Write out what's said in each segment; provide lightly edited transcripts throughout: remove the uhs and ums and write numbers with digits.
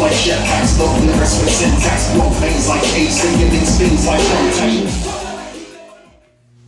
like jetpacks, low lyrics with syntax, blow things like ace, thinking these things like contact.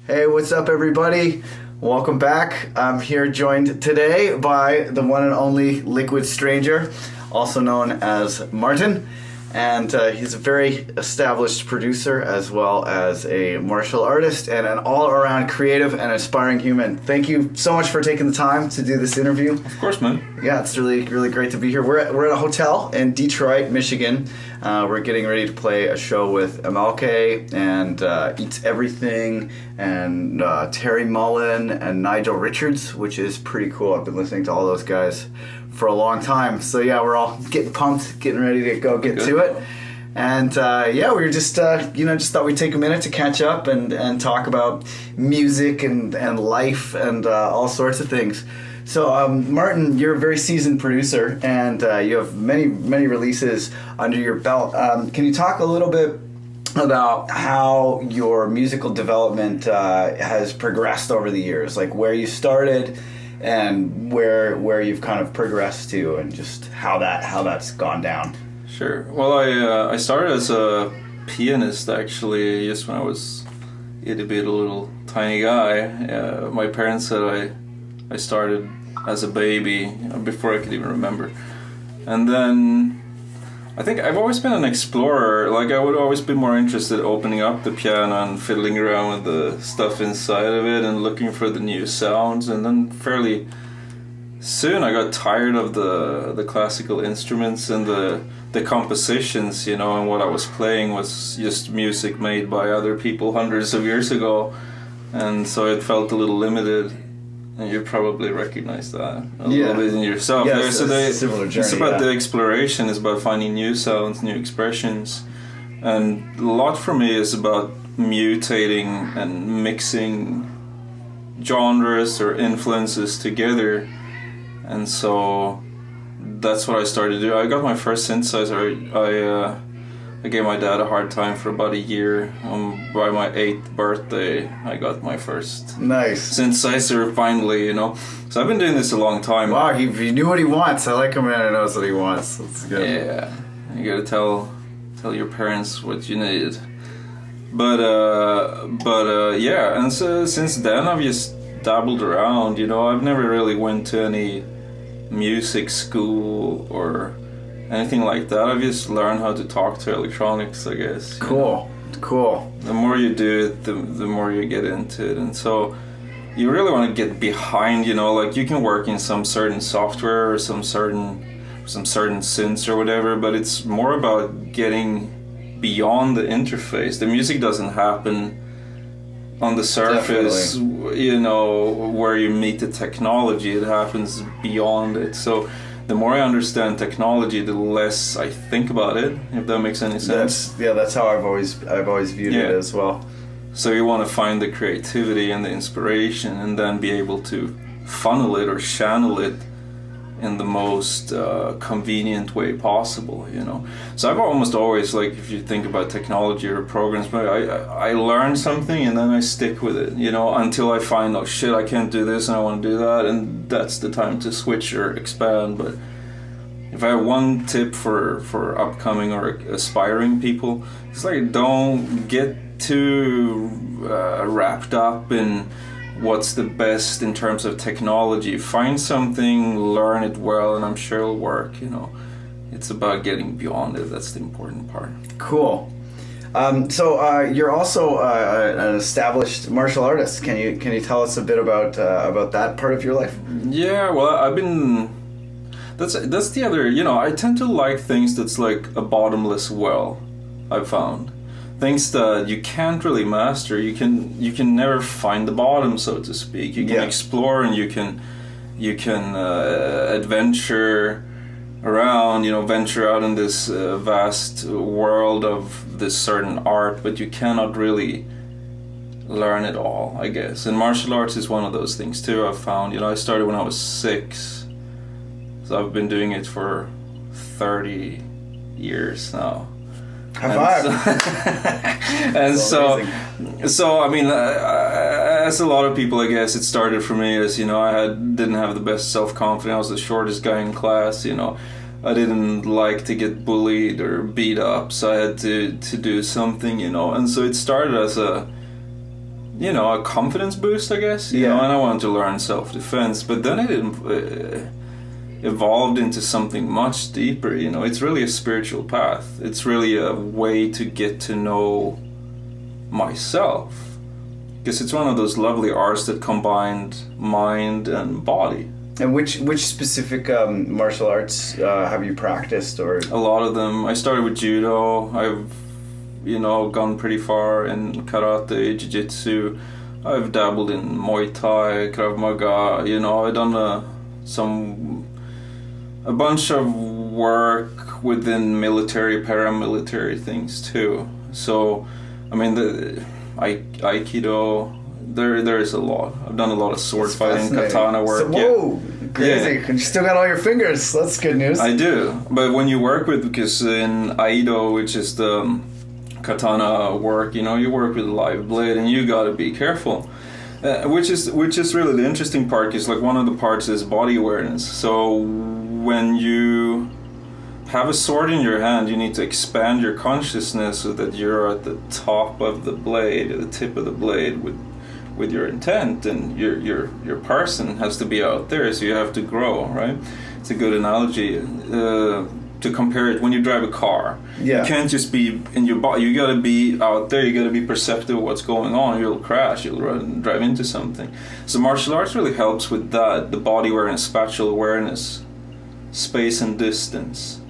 Hey, what's up, everybody? Welcome back. I'm here joined today by the one and only Liquid Stranger, also known as Martin. And he's a very established producer as well as a martial artist and an all-around creative and inspiring human. Thank you so much for taking the time to do this interview. Of course, man. Yeah, it's really great to be here. We're at a hotel in Detroit, Michigan. We're getting ready to play a show with MLK and Eats Everything and Terry Mullen and Nigel Richards, which is pretty cool. I've been listening to all those guys for a long time. So yeah, we're all getting pumped, getting ready to go get to it. And yeah, we were just just thought we'd take a minute to catch up and talk about music and life and all sorts of things. So Martin, you're a very seasoned producer and you have many releases under your belt. Can you talk a little bit about how your musical development has progressed over the years, like where you started and where you've kind of progressed to, and just how that's gone down? Sure. Well, I started as a pianist actually, just when I was a little tiny guy. My parents said I started as a baby before I could even remember, and then I think I've always been an explorer. Like, I would always be more interested in opening up the piano and fiddling around with the stuff inside of it and looking for the new sounds. And then fairly soon I got tired of the classical instruments and the compositions, and what I was playing was just music made by other people hundreds of years ago. And so it felt a little limited. And you probably recognize that a little bit in yourself. Yeah, similar journey. It's about the exploration. It's about finding new sounds, new expressions, and a lot for me is about mutating and mixing genres or influences together. And so that's what I started to do. I got my first synthesizer. I gave my dad a hard time for about a year. By my 8th birthday, I got my first synthesizer finally, So I've been doing this a long time. Wow, he knew what he wants. I like a man who knows what he wants. That's good. Yeah, you gotta tell your parents what you need. But yeah, and so since then I've just dabbled around, I've never really went to any music school or anything like that. I've just learned how to talk to electronics, I guess. Cool. The more you do it, the more you get into it. And so you really want to get behind, like you can work in some certain software or some certain synths or whatever, but it's more about getting beyond the interface. The music doesn't happen on the surface, where you meet the technology. It happens beyond it. So the more I understand technology, the less I think about it, if that makes any sense. That's how I've always viewed it as well. So you want to find the creativity and the inspiration and then be able to funnel it or channel it in the most convenient way possible, So I've almost always, like, if you think about technology or programs, but I learn something and then I stick with it, until I find, oh shit, I can't do this and I want to do that, and that's the time to switch or expand. But if I have one tip for upcoming or aspiring people, it's like, don't get too wrapped up in what's the best in terms of technology. Find something, learn it well, and I'm sure it'll work. It's about getting beyond it. That's the important part. Cool. So you're also an established martial artist. Can you tell us a bit about that part of your life? Yeah, well, I've been. That's the other. I tend to like things that's like a bottomless well. I've found. Things that you can't really master. You can never find the bottom, so to speak. You can explore and you can adventure around, venture out in this vast world of this certain art, but you cannot really learn it all, I guess. And martial arts is one of those things too, I've found. I started when I was 6, so I've been doing it for 30 years now. High five. And so I mean, as a lot of people, I guess it started for me as, I didn't have the best self-confidence. I was the shortest guy in class, I didn't like to get bullied or beat up, so I had to do something, you know. And so it started as a confidence boost, I guess, you know, and I wanted to learn self-defense. But then it evolved into something much deeper, you know. It's really a spiritual path. It's really a way to get to know myself. Because it's one of those lovely arts that combined mind and body. And which specific martial arts have you practiced, or? A lot of them. I started with judo. I've, gone pretty far in karate, jiu-jitsu. I've dabbled in Muay Thai, Krav Maga. You know, I've done a bunch of work within military, paramilitary things too. So, I mean, the Aikido. There is a lot. I've done a lot of sword fighting, katana work. So, whoa, crazy! Yeah. You still got all your fingers. That's good news. I do, but when you work with, because in Aido, which is the katana work, you know, you work with a live blade, and you got to be careful. Which is really the interesting part. Because like one of the parts is body awareness. So when you have a sword in your hand, you need to expand your consciousness so that you're at the top of the blade, at the tip of the blade, with your intent, and your person has to be out there, so you have to grow, right? It's a good analogy to compare it when you drive a car. Yeah. You can't just be in your body. You got to be out there. You got to be perceptive of what's going on. You'll crash. You'll drive into something. So martial arts really helps with that: the body awareness, spatial awareness, space and distance,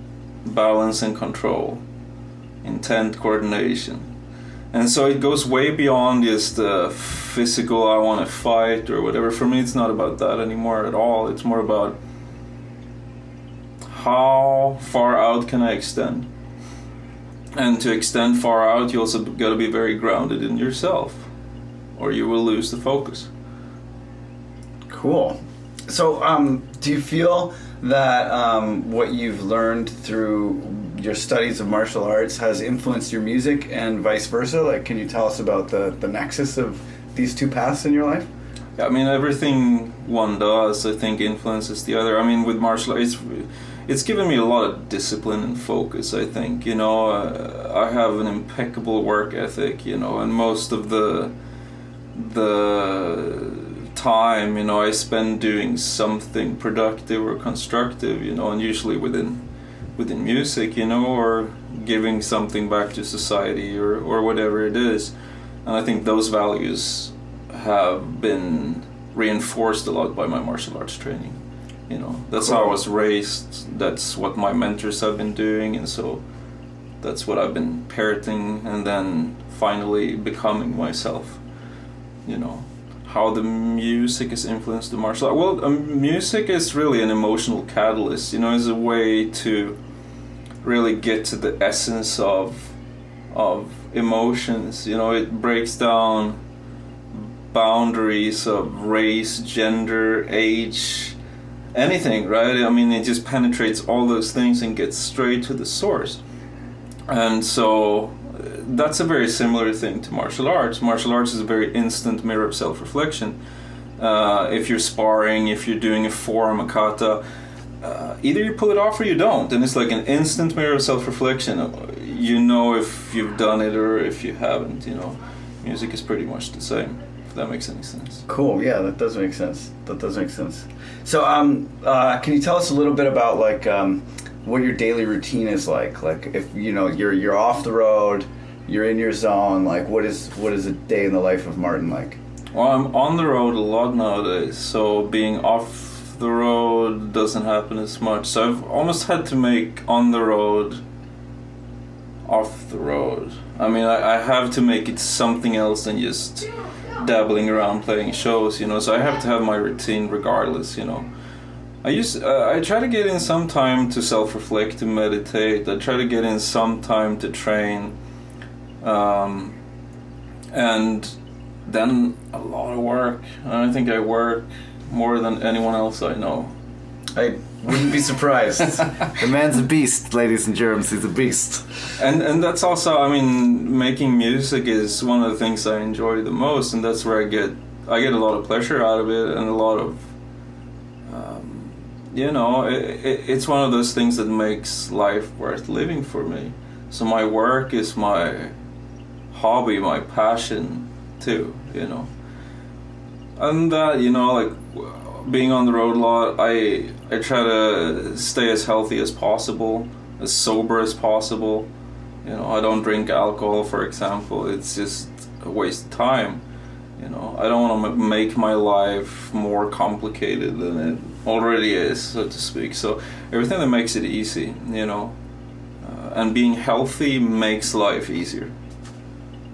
balance and control, intent, coordination. And so it goes way beyond just the physical, I want to fight or whatever. For me, it's not about that anymore at all. It's more about how far out can I extend. And to extend far out, you also got to be very grounded in yourself, or you will lose the focus. Cool. So do you feel that what you've learned through your studies of martial arts has influenced your music and vice versa? Like, can you tell us about the nexus of these two paths in your life? Yeah, I mean, everything one does, I think, influences the other. I mean, with martial arts, it's given me a lot of discipline and focus, I think. You know, I have an impeccable work ethic, you know, and most of the time, you know, I spend doing something productive or constructive, you know, and usually within music, you know, or giving something back to society or whatever it is. And I think those values have been reinforced a lot by my martial arts training. You know, that's how I was raised, that's what my mentors have been doing, and so that's what I've been parroting and then finally becoming myself, you know. How the music has influenced the martial art. Well, music is really an emotional catalyst, you know, is a way to really get to the essence of emotions. You know, it breaks down boundaries of race, gender, age, anything, right? I mean, it just penetrates all those things and gets straight to the source. And so that's a very similar thing to martial arts. Martial arts is a very instant mirror of self-reflection. If you're sparring, if you're doing a form, a kata, either you pull it off or you don't. And it's like an instant mirror of self-reflection. You know if you've done it or if you haven't, you know. Music is pretty much the same, if that makes any sense. Cool, yeah, that does make sense. So, can you tell us a little bit about, like, what your daily routine is like? Like, if, you know, you're off the road, you're in your zone, like, what is a day in the life of Martin like? Well, I'm on the road a lot nowadays, so being off the road doesn't happen as much. So I've almost had to make on the road off the road. I mean, I have to make it something else than just dabbling around playing shows, you know, so I have to have my routine regardless, you know. I try to get in some time to self-reflect, to meditate. I try to get in some time to train. And then a lot of work. I think I work more than anyone else I know. I wouldn't be surprised. The man's a beast, ladies and germs. He's a beast. And that's also, I mean, making music is one of the things I enjoy the most, and that's where I get a lot of pleasure out of it, and a lot of you know, it's one of those things that makes life worth living for me. So my work is my hobby, my passion too, you know. And that, you know, like being on the road a lot, I try to stay as healthy as possible, as sober as possible. You know, I don't drink alcohol, for example. It's just a waste of time. You know, I don't want to make my life more complicated than it already is, so to speak. So everything that makes it easy, you know, and being healthy makes life easier.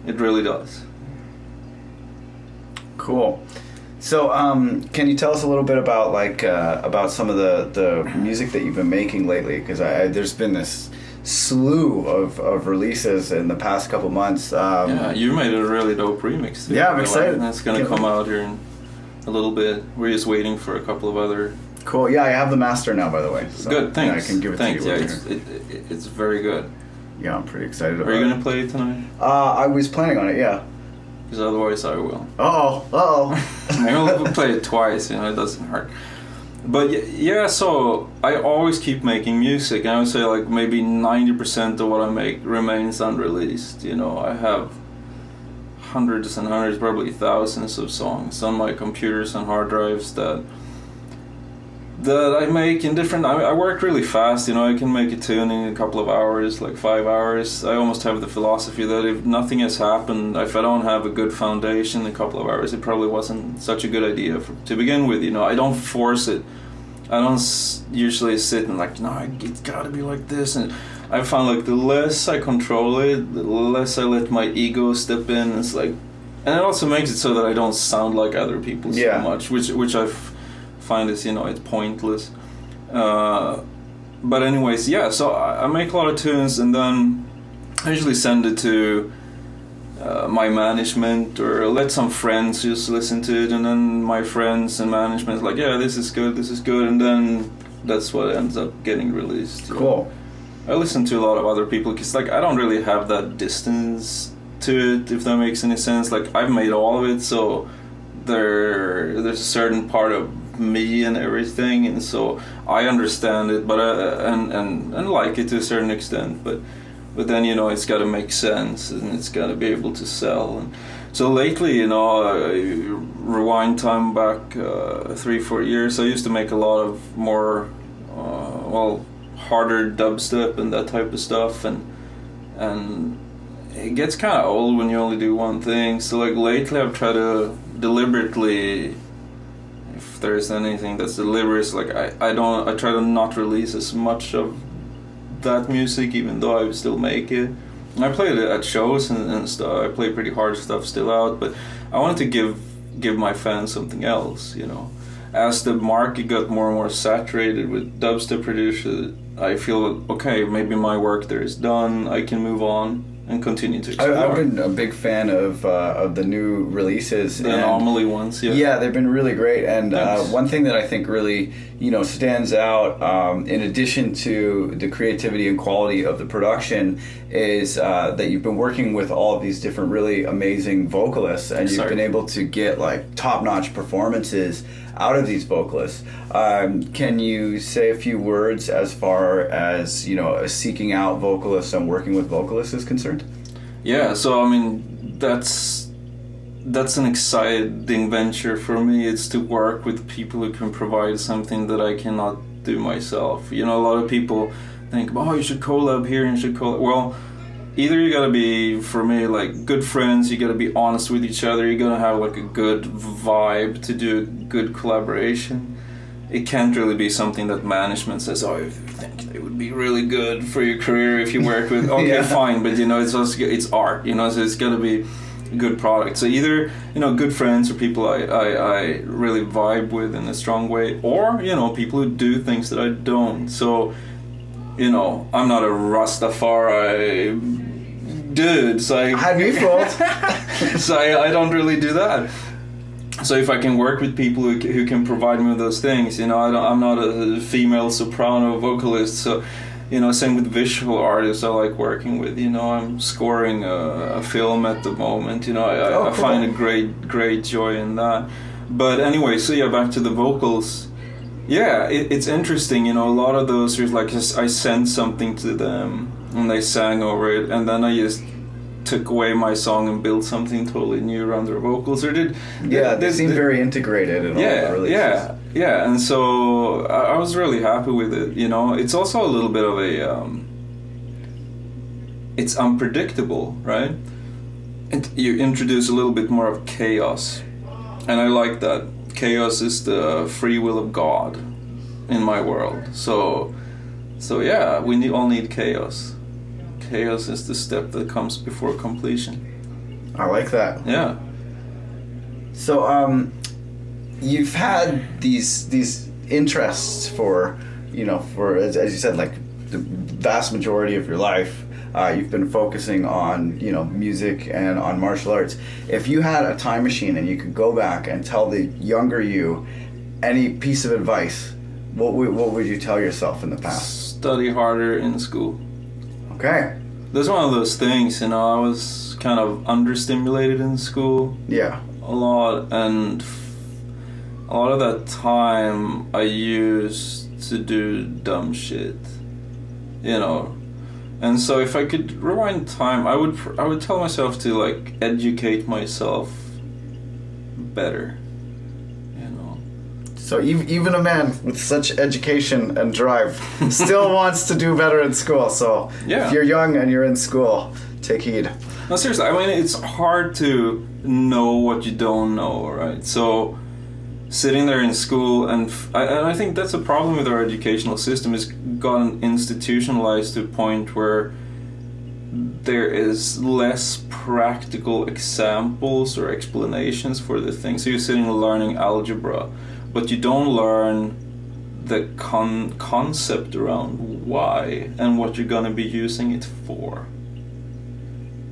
It really does. Cool. So, can you tell us a little bit about about some of the music that you've been making lately? Because there's been this slew of releases in the past couple months. Yeah, you made a really dope remix too. Yeah, I'm excited. That's gonna come out here in a little bit. We're just waiting for a couple of other. Cool. Yeah, I have the master now, by the way. So, good. Thanks. Yeah, I can give it thanks. to you. Yeah, it's very good. Yeah, I'm pretty excited about it. Are you gonna play it tonight? I was planning on it. Yeah. Because otherwise I will. Uh-oh. Maybe we'll play it twice, you know, it doesn't hurt. But yeah, so I always keep making music, and I would say like maybe 90% of what I make remains unreleased. You know, I have hundreds and hundreds, probably thousands of songs on my computers and hard drives that I make in different. I work really fast, you know. I can make a tune in a couple of hours, like 5 hours. I almost have the philosophy that if nothing has happened, if I don't have a good foundation in a couple of hours, it probably wasn't such a good idea to begin with. You know, I don't force it. I don't usually sit and like, no, it's got to be like this. And I found like the less I control it, the less I let my ego step in. It's like, and it also makes it so that I don't sound like other people so much, which I've find is, you know, it's pointless. But anyways, yeah, so I make a lot of tunes, and then I usually send it to my management, or let some friends just listen to it, and then my friends and management is like, yeah, this is good, and then that's what ends up getting released. Cool. I listen to a lot of other people, because like I don't really have that distance to it, if that makes any sense. Like I've made all of it, so there's a certain part of me and everything, and so I understand it, but and like it to a certain extent, but then, you know, it's got to make sense, and it's got to be able to sell. And so lately, you know, rewind time back 3-4 years, I used to make a lot of more harder dubstep and that type of stuff, and it gets kind of old when you only do one thing. So like lately I've tried to deliberately, if there's anything that's deliberate, like I try to not release as much of that music, even though I still make it. I play it at shows and stuff. I play pretty hard stuff still out, but I wanted to give my fans something else, you know. As the market got more and more saturated with dubstep producers, I feel, okay, maybe my work there is done, I can move on and continue to explore. I've been a big fan of the new releases. The Anomaly ones, yeah. Yeah, they've been really great. And one thing that I think really, you know, stands out, in addition to the creativity and quality of the production, is that you've been working with all of these different really amazing vocalists, and you've been able to get like top-notch performances out of these vocalists. Can you say a few words as far as, you know, seeking out vocalists and working with vocalists is concerned? Yeah, so I mean, that's an exciting venture for me. It's to work with people who can provide something that I cannot do myself. You know, a lot of people think, oh, you should collab here and you should collab. Well, either you gotta be, for me, like good friends, you gotta be honest with each other, you gotta have like a good vibe to do a good collaboration. It can't really be something that management says, oh, I think they would be really good for your career if you work with, okay, yeah. Fine, but you know, it's also, it's art, you know, so it's gotta be a good product. So either, you know, good friends or people I really vibe with in a strong way, or, you know, people who do things that I don't. So, you know, I'm not a Rastafari dude, so I had me fooled. So I don't really do that. So if I can work with people who can provide me with those things, you know, I'm not a female soprano vocalist, so, you know, same with visual artists I like working with. You know, I'm scoring a film at the moment, you know, I find a great joy in that. But anyway, so yeah, back to the vocals. yeah, it's interesting, you know. A lot of those, there's like I sent something to them and they sang over it, and then I just took away my song and built something totally new around their vocals. Or they seem very integrated in all the releases. Yeah, and so I was really happy with it. You know, it's also a little bit of a it's unpredictable, right? You introduce a little bit more of chaos, and I like that. Chaos is the free will of God in my world. So yeah, we all need chaos. Chaos is the step that comes before completion. I like that. Yeah. So you've had these interests for as you said, like the vast majority of your life. You've been focusing on music and on martial arts. If you had a time machine and you could go back and tell the younger you any piece of advice, what would you tell yourself in the past? Study harder in school. Okay. That's one of those things, I was kind of understimulated in school. Yeah. A lot, and a lot of that time I used to do dumb shit, And so if I could rewind time, I would tell myself to like educate myself better, So even a man with such education and drive still wants to do better in school. So yeah. If you're young and you're in school, take heed. No, seriously, I mean, it's hard to know what you don't know, right? So sitting there in school, and I think that's a problem with our educational system, is gotten institutionalized to a point where there is less practical examples or explanations for the things. So you're sitting and learning algebra, but you don't learn the concept around why and what you're going to be using it for.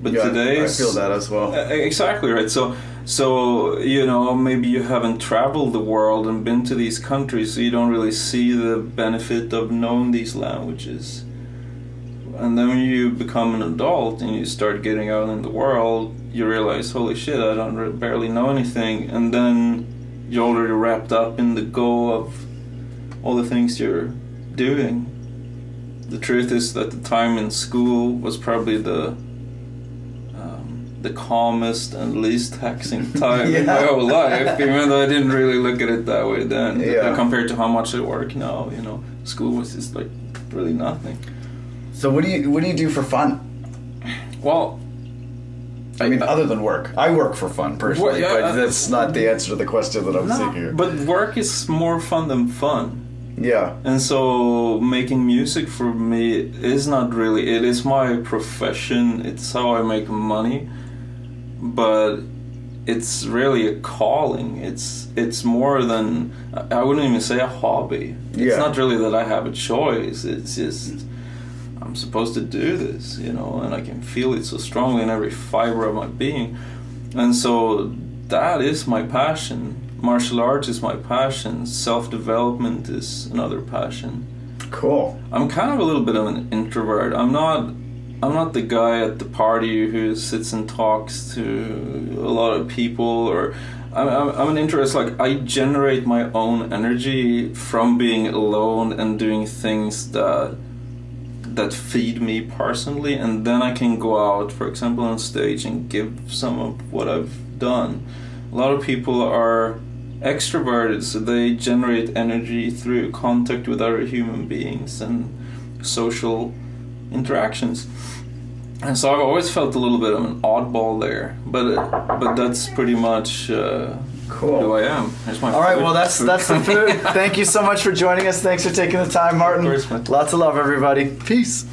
But yeah, today, I feel that as well. Exactly right. So maybe you haven't traveled the world and been to these countries, so you don't really see the benefit of knowing these languages. And then when you become an adult and you start getting out in the world, you realize, holy shit, I don't barely know anything. And then you're already wrapped up in the go of all the things you're doing. The truth is that the time in school was probably the calmest and least taxing time in my whole life, even though I didn't really look at it that way then. Compared to how much I work now, school was just like really nothing. So what do you do for fun? Well, I mean, other than work. I work for fun, personally, but that's not the answer to the question that I'm seeking. But work is more fun than fun. Yeah. And so making music for me is not really, it is my profession, it's how I make money, but it's really a calling. It's more than, I wouldn't even say a hobby. It's not really that I have a choice, it's just, I'm supposed to do this, and I can feel it so strongly in every fiber of my being. And so that is my passion. Martial arts is my passion. Self-development is another passion. Cool. I'm kind of a little bit of an introvert. I'm not the guy at the party who sits and talks to a lot of people, or I'm an introvert. Like, I generate my own energy from being alone and doing things that feed me personally, and then I can go out, for example, on stage and give some of what I've done. A lot of people are extroverted, so they generate energy through contact with other human beings and social interactions. And so I've always felt a little bit of an oddball there, but that's pretty much cool. Who I am. All right, well, that's the food. Thank you so much for joining us. Thanks for taking the time, Martin. Of course, man. Lots of love, everybody. Peace.